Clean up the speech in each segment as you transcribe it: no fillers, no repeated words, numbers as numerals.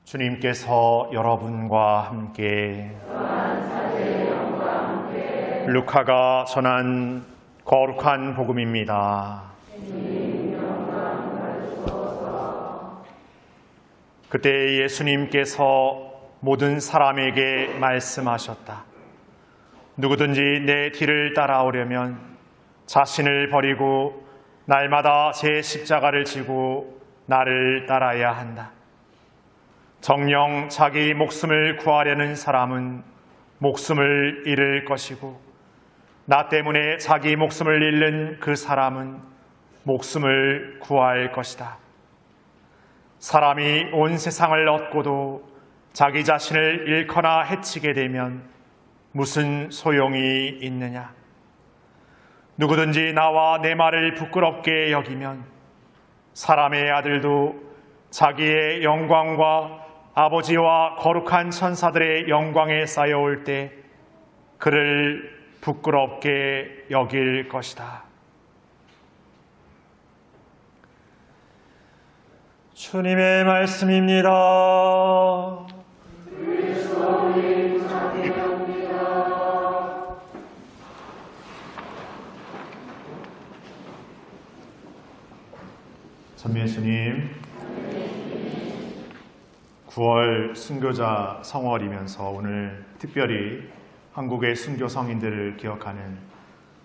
주님께서 여러분과 함께 루카가 전한 거룩한 복음입니다. 그때 예수님께서 모든 사람에게 말씀하셨다. 누구든지 내 뒤를 따라오려면 자신을 버리고 날마다 제 십자가를 지고 나를 따라야 한다. 정녕 자기 목숨을 구하려는 사람은 목숨을 잃을 것이고 나 때문에 자기 목숨을 잃는 그 사람은 목숨을 구할 것이다. 사람이 온 세상을 얻고도 자기 자신을 잃거나 해치게 되면 무슨 소용이 있느냐? 누구든지 나와 내 말을 부끄럽게 여기면 사람의 아들도 자기의 영광과 아버지와 거룩한 천사들의 영광에 쌓여올 때 그를 부끄럽게 여길 것이다. 주님의 말씀입니다. 전미 예수님, 9월 순교자 성월이면서 오늘 특별히 한국의 순교 성인들을 기억하는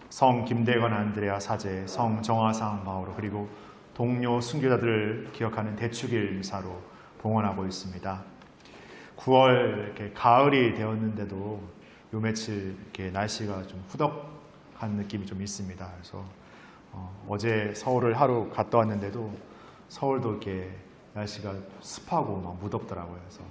성 김대건 안드레아 사제, 성 정화상 바오로 그리고 동료 순교자들을 기억하는 대축일 미사로 봉헌하고 있습니다. 9월 이렇게 가을이 되었는데도 요 며칠 이렇게 날씨가 좀 후덕한 느낌이 좀 있습니다. 그래서 어제 서울을 하루 갔다 왔는데도 서울도 이렇게 날씨가 습하고 막 무덥더라고요. 그래서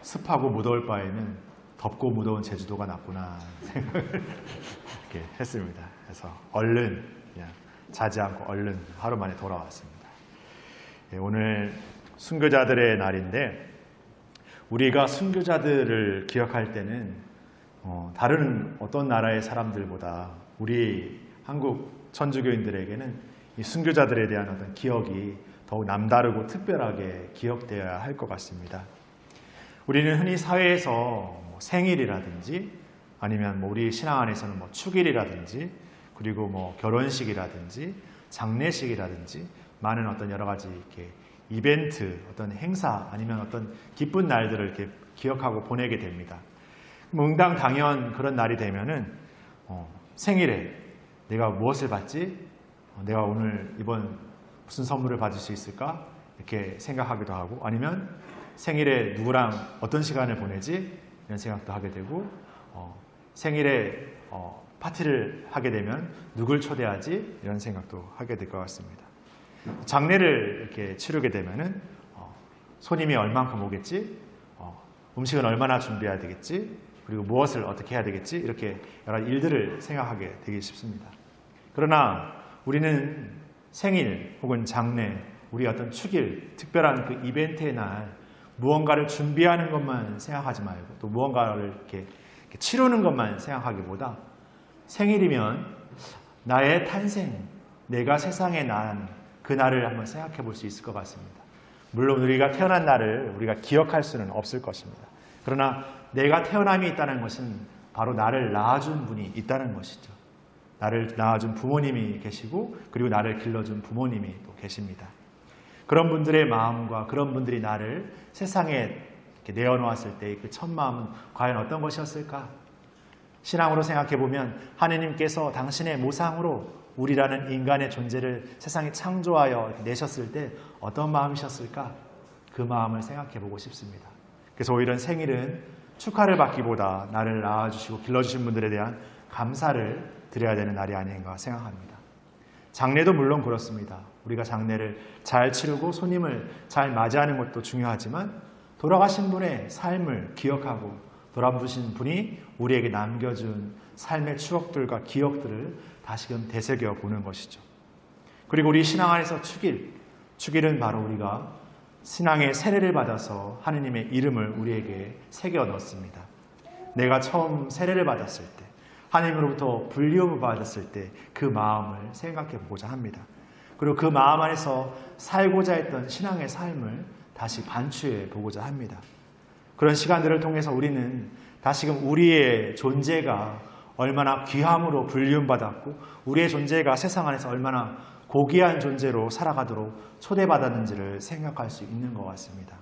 습하고 무더울 바에는 덥고 무더운 제주도가 낫구나 생각을 이렇게 했습니다. 그래서 얼른 그냥 자지 않고 얼른 하루 만에 돌아왔습니다. 오늘 순교자들의 날인데 우리가 순교자들을 기억할 때는 다른 어떤 나라의 사람들보다 우리 한국 천주교인들에게는 이 순교자들에 대한 어떤 기억이 더욱 남다르고 특별하게 기억되어야 할 것 같습니다. 우리는 흔히 사회에서 생일이라든지 아니면 우리 신앙 안에서는 축일이라든지 그리고 결혼식이라든지 장례식이라든지 많은 어떤 여러 가지 이렇게 이벤트, 어떤 행사 아니면 어떤 기쁜 날들을 이렇게 기억하고 보내게 됩니다. 응당당연 그런 날이 되면은 생일에 내가 무엇을 받지? 내가 오늘 이번 무슨 선물을 받을 수 있을까? 이렇게 생각하기도 하고 아니면 생일에 누구랑 어떤 시간을 보내지? 이런 생각도 하게 되고 생일에 파티를 하게 되면 누굴 초대하지? 이런 생각도 하게 될 것 같습니다. 장례를 이렇게 치르게 되면은 손님이 얼만큼 오겠지? 음식은 얼마나 준비해야 되겠지? 그리고 무엇을 어떻게 해야 되겠지? 이렇게 여러 일들을 생각하게 되기 쉽습니다. 그러나 우리는 생일 혹은 장례, 우리 어떤 축일, 특별한 그 이벤트의 날 무언가를 준비하는 것만 생각하지 말고 또 무언가를 이렇게 치르는 것만 생각하기보다 생일이면 나의 탄생, 내가 세상에 난 그날을 한번 생각해 볼 수 있을 것 같습니다. 물론 우리가 태어난 날을 우리가 기억할 수는 없을 것입니다. 그러나 내가 태어남이 있다는 것은 바로 나를 낳아준 분이 있다는 것이죠. 나를 낳아준 부모님이 계시고 그리고 나를 길러준 부모님이 또 계십니다. 그런 분들의 마음과 그런 분들이 나를 세상에 이렇게 내어놓았을 때 그 첫 마음은 과연 어떤 것이었을까? 신앙으로 생각해 보면 하느님께서 당신의 모상으로 우리라는 인간의 존재를 세상에 창조하여 내셨을 때 어떤 마음이셨을까? 그 마음을 생각해 보고 싶습니다. 그래서 오히려 생일은 축하를 받기보다 나를 낳아주시고 길러주신 분들에 대한 감사를 드려야 되는 날이 아닌가 생각합니다. 장례도 물론 그렇습니다. 우리가 장례를 잘 치르고 손님을 잘 맞이하는 것도 중요하지만 돌아가신 분의 삶을 기억하고 돌아보신 분이 우리에게 남겨준 삶의 추억들과 기억들을 다시금 되새겨 보는 것이죠. 그리고 우리 신앙 안에서 축일은 바로 우리가 신앙의 세례를 받아서 하느님의 이름을 우리에게 새겨 넣습니다. 내가 처음 세례를 받았을 때 하나님으로부터 불리움을 받았을 때 그 마음을 생각해 보고자 합니다. 그리고 그 마음 안에서 살고자 했던 신앙의 삶을 다시 반추해 보고자 합니다. 그런 시간들을 통해서 우리는 다시금 우리의 존재가 얼마나 귀함으로 불륜받았고 우리의 존재가 세상 안에서 얼마나 고귀한 존재로 살아가도록 초대받았는지를 생각할 수 있는 것 같습니다.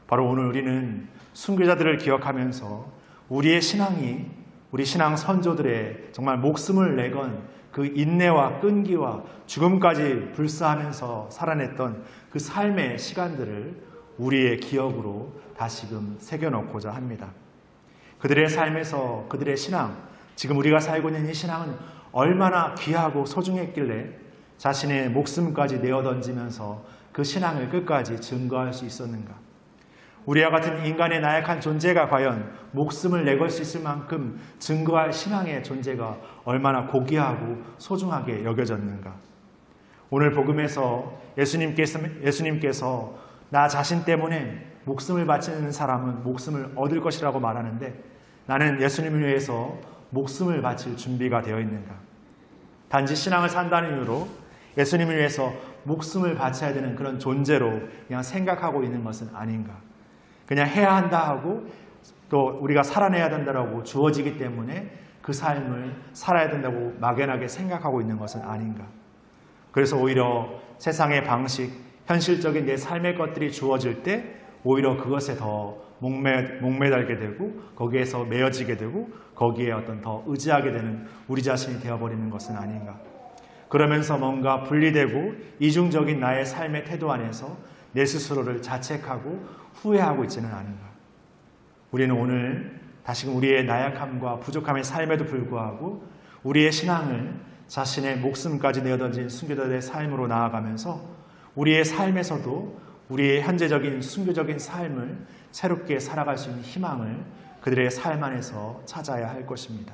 바로 오늘 우리는 순교자들을 기억하면서 우리의 신앙이 우리 신앙 선조들의 정말 목숨을 내건 그 인내와 끈기와 죽음까지 불사하면서 살아냈던 그 삶의 시간들을 우리의 기억으로 다시금 새겨넣고자 합니다. 그들의 삶에서 그들의 신앙, 지금 우리가 살고 있는 이 신앙은 얼마나 귀하고 소중했길래 자신의 목숨까지 내어던지면서 그 신앙을 끝까지 증거할 수 있었는가? 우리와 같은 인간의 나약한 존재가 과연 목숨을 내걸 수 있을 만큼 증거할 신앙의 존재가 얼마나 고귀하고 소중하게 여겨졌는가? 오늘 복음에서 예수님께서 나 자신 때문에 목숨을 바치는 사람은 목숨을 얻을 것이라고 말하는데 나는 예수님을 위해서 목숨을 바칠 준비가 되어 있는가? 단지 신앙을 산다는 이유로 예수님을 위해서 목숨을 바쳐야 되는 그런 존재로 그냥 생각하고 있는 것은 아닌가? 그냥 해야 한다 하고 또 우리가 살아내야 된다고 주어지기 때문에 그 삶을 살아야 된다고 막연하게 생각하고 있는 것은 아닌가? 그래서 오히려 세상의 방식, 현실적인 내 삶의 것들이 주어질 때 오히려 그것에 더 목매달게 되고 거기에서 매어지게 되고 거기에 어떤 더 의지하게 되는 우리 자신이 되어버리는 것은 아닌가? 그러면서 뭔가 분리되고 이중적인 나의 삶의 태도 안에서 내 스스로를 자책하고 후회하고 있지는 않은가? 우리는 오늘 다시금 우리의 나약함과 부족함의 삶에도 불구하고 우리의 신앙을 자신의 목숨까지 내어던진 순교자들의 삶으로 나아가면서 우리의 삶에서도 우리의 현재적인 순교적인 삶을 새롭게 살아갈 수 있는 희망을 그들의 삶 안에서 찾아야 할 것입니다.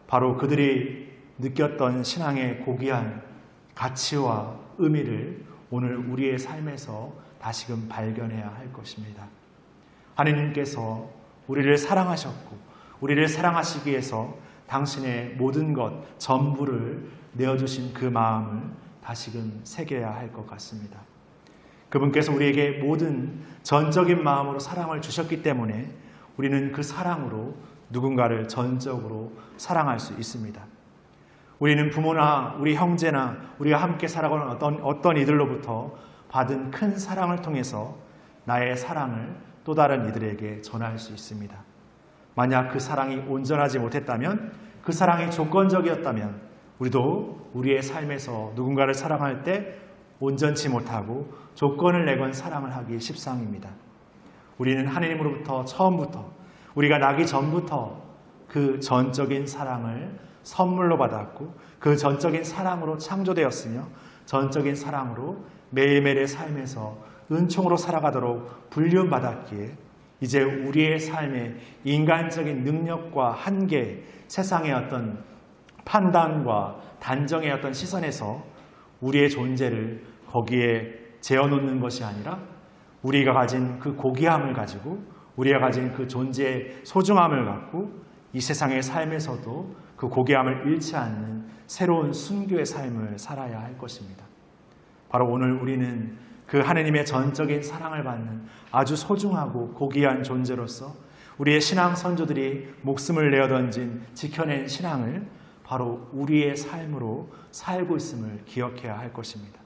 바로 그들이 느꼈던 신앙의 고귀한 가치와 의미를 오늘 우리의 삶에서 다시금 발견해야 할 것입니다. 하느님께서 우리를 사랑하셨고 우리를 사랑하시기 위해서 당신의 모든 것 전부를 내어주신 그 마음을 다시금 새겨야 할 것 같습니다. 그분께서 우리에게 모든 전적인 마음으로 사랑을 주셨기 때문에 우리는 그 사랑으로 누군가를 전적으로 사랑할 수 있습니다. 우리는 부모나 우리 형제나 우리가 함께 살아가는 어떤 이들로부터 받은 큰 사랑을 통해서 나의 사랑을 또 다른 이들에게 전할 수 있습니다. 만약 그 사랑이 온전하지 못했다면, 그 사랑이 조건적이었다면 우리도 우리의 삶에서 누군가를 사랑할 때 온전치 못하고 조건을 내건 사랑을 하기 십상입니다. 우리는 하느님으로부터 처음부터 우리가 나기 전부터 그 전적인 사랑을 선물로 받았고 그 전적인 사랑으로 창조되었으며 전적인 사랑으로 매일매일의 삶에서 은총으로 살아가도록 불륜받았기에 이제 우리의 삶의 인간적인 능력과 한계, 세상의 어떤 판단과 단정의 어떤 시선에서 우리의 존재를 거기에 재어놓는 것이 아니라 우리가 가진 그 고귀함을 가지고 우리가 가진 그 존재의 소중함을 갖고 이 세상의 삶에서도 그 고귀함을 잃지 않는 새로운 순교의 삶을 살아야 할 것입니다. 바로 오늘 우리는 그 하느님의 전적인 사랑을 받는 아주 소중하고 고귀한 존재로서 우리의 신앙 선조들이 목숨을 내어던진 지켜낸 신앙을 바로 우리의 삶으로 살고 있음을 기억해야 할 것입니다.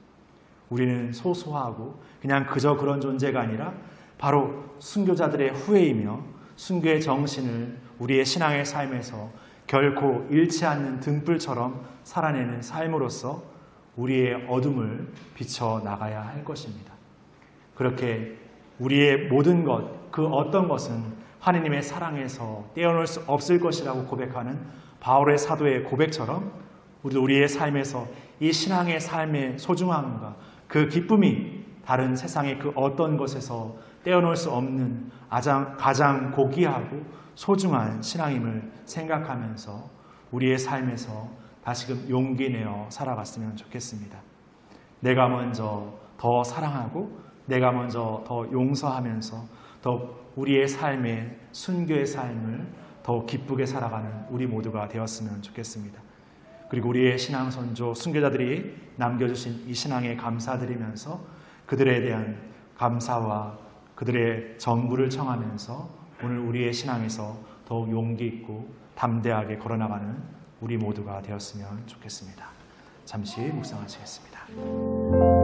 우리는 소소하고 그냥 그저 그런 존재가 아니라 바로 순교자들의 후예이며 순교의 정신을 우리의 신앙의 삶에서 결코 잃지 않는 등불처럼 살아내는 삶으로서 우리의 어둠을 비춰나가야 할 것입니다. 그렇게 우리의 모든 것, 그 어떤 것은 하느님의 사랑에서 떼어놓을 수 없을 것이라고 고백하는 바울의 사도의 고백처럼 우리도 우리의 삶에서 이 신앙의 삶의 소중함과 그 기쁨이 다른 세상의 그 어떤 것에서 떼어놓을 수 없는 가장 고귀하고 소중한 신앙임을 생각하면서 우리의 삶에서 다시금 용기 내어 살아갔으면 좋겠습니다. 내가 먼저 더 사랑하고 내가 먼저 더 용서하면서 더 우리의 삶의 순교의 삶을 더 기쁘게 살아가는 우리 모두가 되었으면 좋겠습니다. 그리고 우리의 신앙 선조 순교자들이 남겨주신 이 신앙에 감사드리면서 그들에 대한 감사와 그들의 전부를 청하면서 오늘 우리의 신앙에서 더욱 용기 있고 담대하게 걸어나가는 우리 모두가 되었으면 좋겠습니다. 잠시 묵상하시겠습니다.